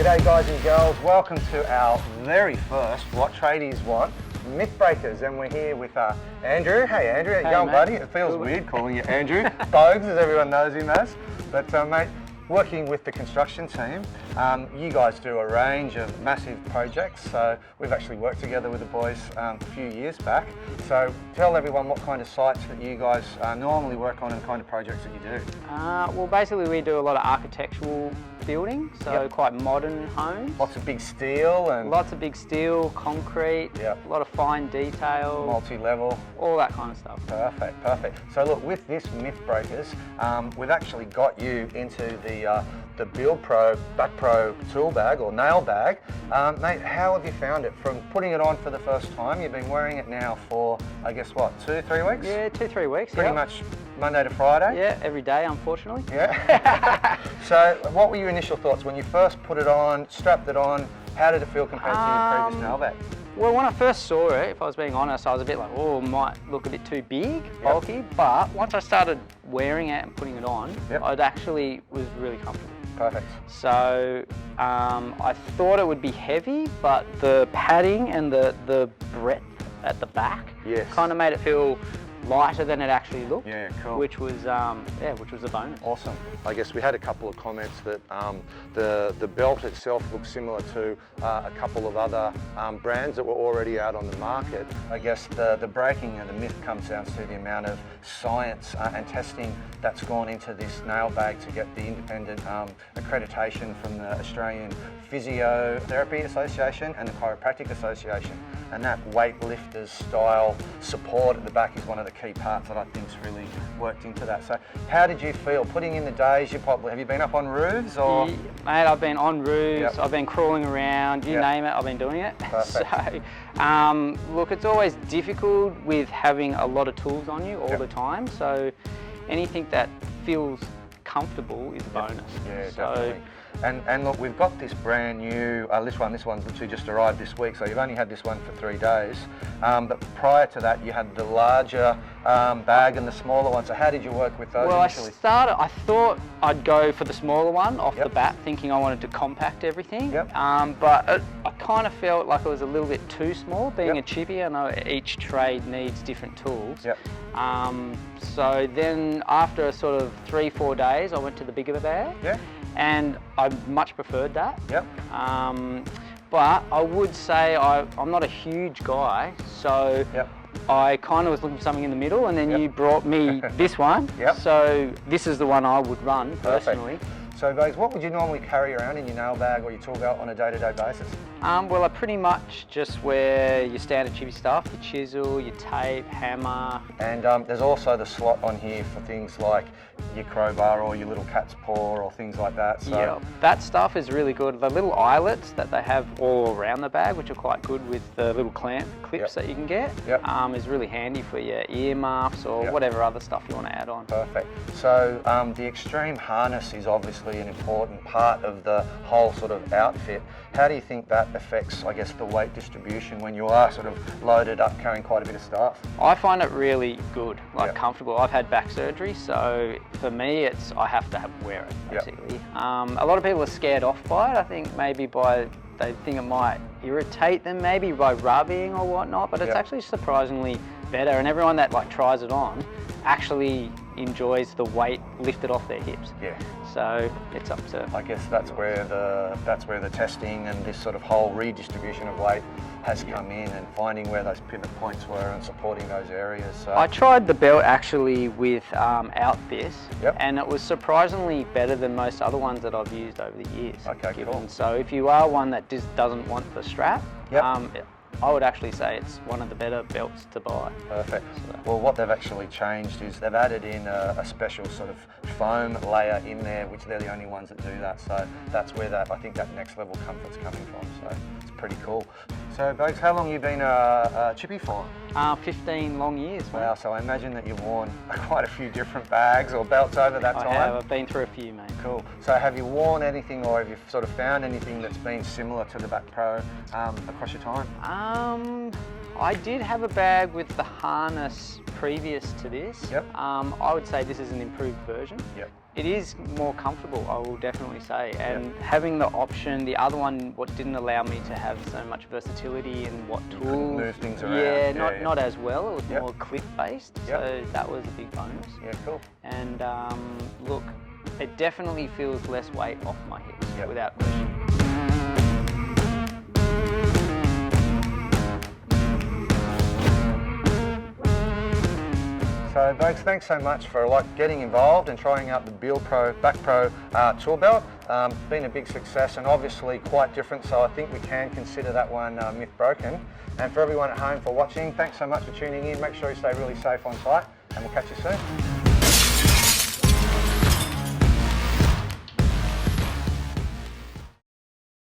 G'day guys and girls, welcome to our very first What Tradies Want Myth Breakers, and we're here with Andrew. Hey Andrew, how you going, mate. buddy? It feels weird calling you Andrew. Bogues, as everyone knows him as. But mate, working with the construction team, you guys do a range of massive projects. So we've actually worked together with the boys a few years back. So tell everyone what kind of sites that you guys normally work on and the kind of projects that you do. Well, basically we do a lot of architectural building, so quite modern homes. Lots of big steel and... Lots of big steel, concrete, a lot of fine detail. Multi-level. All that kind of stuff. Perfect, perfect. So look, with this Myth Breakers, we've actually got you into the BUILDPRO Back Pro tool bag or nail bag. Mate, how have you found it? From putting it on for the first time, you've been wearing it now for, I guess what, 2-3 weeks? Yeah, 2-3 weeks. Pretty much Monday to Friday? Yeah, every day, unfortunately. Yeah. So what were your initial thoughts when you first put it on, strapped it on? How did it feel compared to your previous nail bag? Well, when I first saw it, if I was being honest, I was a bit like, oh, it might look a bit too big, bulky, but once I started wearing it and putting it on, it actually was really comfortable. Perfect. So I thought it would be heavy, but the padding and the breadth at the back kind of made it feel lighter than it actually looked. Yeah, cool. Which was which was a bonus. Awesome. I guess we had a couple of comments that the belt itself looks similar to a couple of other brands that were already out on the market. I guess the breaking of the myth comes down to the amount of science and testing that's gone into this nail bag to get the independent accreditation from the Australian Physiotherapy Association and the Chiropractic Association. And that weightlifters style support at the back is one of the key parts that I think's really worked into that. So how did you feel putting in the days? Have you been up on roofs or? Yeah, mate, I've been on roofs, I've been crawling around, you name it, I've been doing it. Perfect. So look, it's always difficult with having a lot of tools on you all the time. So anything that feels comfortable is a bonus. Yeah, definitely. And look, we've got this brand new, this one's literally just arrived this week, so you've only had this one for 3 days. But prior to that, you had the larger bag and the smaller one. So how did you work with those initially? I thought I'd go for the smaller one off the bat, thinking I wanted to compact everything. But I kind of felt like it was a little bit too small. Being a chippy, I know each trade needs different tools. So then after sort of 3-4 days, I went to the bigger bag. And I much preferred that. But I would say I'm not a huge guy, so I kind of was looking for something in the middle, and then you brought me this one. So this is the one I would run personally. So Bogues, what would you normally carry around in your nail bag or your tool belt on a day-to-day basis? Well, I pretty much just wear your standard chippy stuff, your chisel, your tape, hammer. And there's also the slot on here for things like your crowbar or your little cat's paw or things like that. So. Yeah, that stuff is really good. The little eyelets that they have all around the bag, which are quite good with the little clamp clips that you can get, is really handy for your ear muffs or whatever other stuff you want to add on. Perfect. So the extreme harness is obviously an important part of the whole sort of outfit. How do you think that affects, I guess, the weight distribution when you are sort of loaded up carrying quite a bit of stuff? I find it really good, like comfortable. I've had back surgery, so for me I have to wear it basically. A lot of people are scared off by it. I think maybe they think it might irritate them maybe by rubbing or whatnot, but it's actually surprisingly better, and everyone that tries it on actually enjoys the weight lifted off their hips. So it's up to... I guess that's where the testing and this sort of whole redistribution of weight has come in, and finding where those pivot points were and supporting those areas. So. I tried the belt actually without this, and it was surprisingly better than most other ones that I've used over the years. Okay, cool. So if you are one that just doesn't want the strap, I would actually say it's one of the better belts to buy. Perfect. So. Well, what they've actually changed is they've added in a special sort of foam layer in there, which they're the only ones that do that. So that's where I think that next level comfort's coming from. So it's pretty cool. So, Bogues, how long have you been a chippy for? 15 long years. Wow, mate. So I imagine that you've worn quite a few different bags or belts over that time. I have. I've been through a few, mate. Cool. So have you worn anything, or have you sort of found anything that's been similar to the Back Pro across your time? I did have a bag with the harness previous to this. Yep. I would say this is an improved version. Yep. It is more comfortable, I will definitely say, and having the option, the other one, what didn't allow me to have so much versatility in what You tools. couldn't move things around. Yeah, not as well. It was more clip based, so that was a big bonus. Yeah, cool. And look, it definitely feels less weight off my hips, without question. So folks, thanks so much for getting involved and trying out the BUILDPRO BackPro tool belt. Been a big success and obviously quite different, so I think we can consider that one myth broken. And for everyone at home for watching, thanks so much for tuning in. Make sure you stay really safe on site and we'll catch you soon.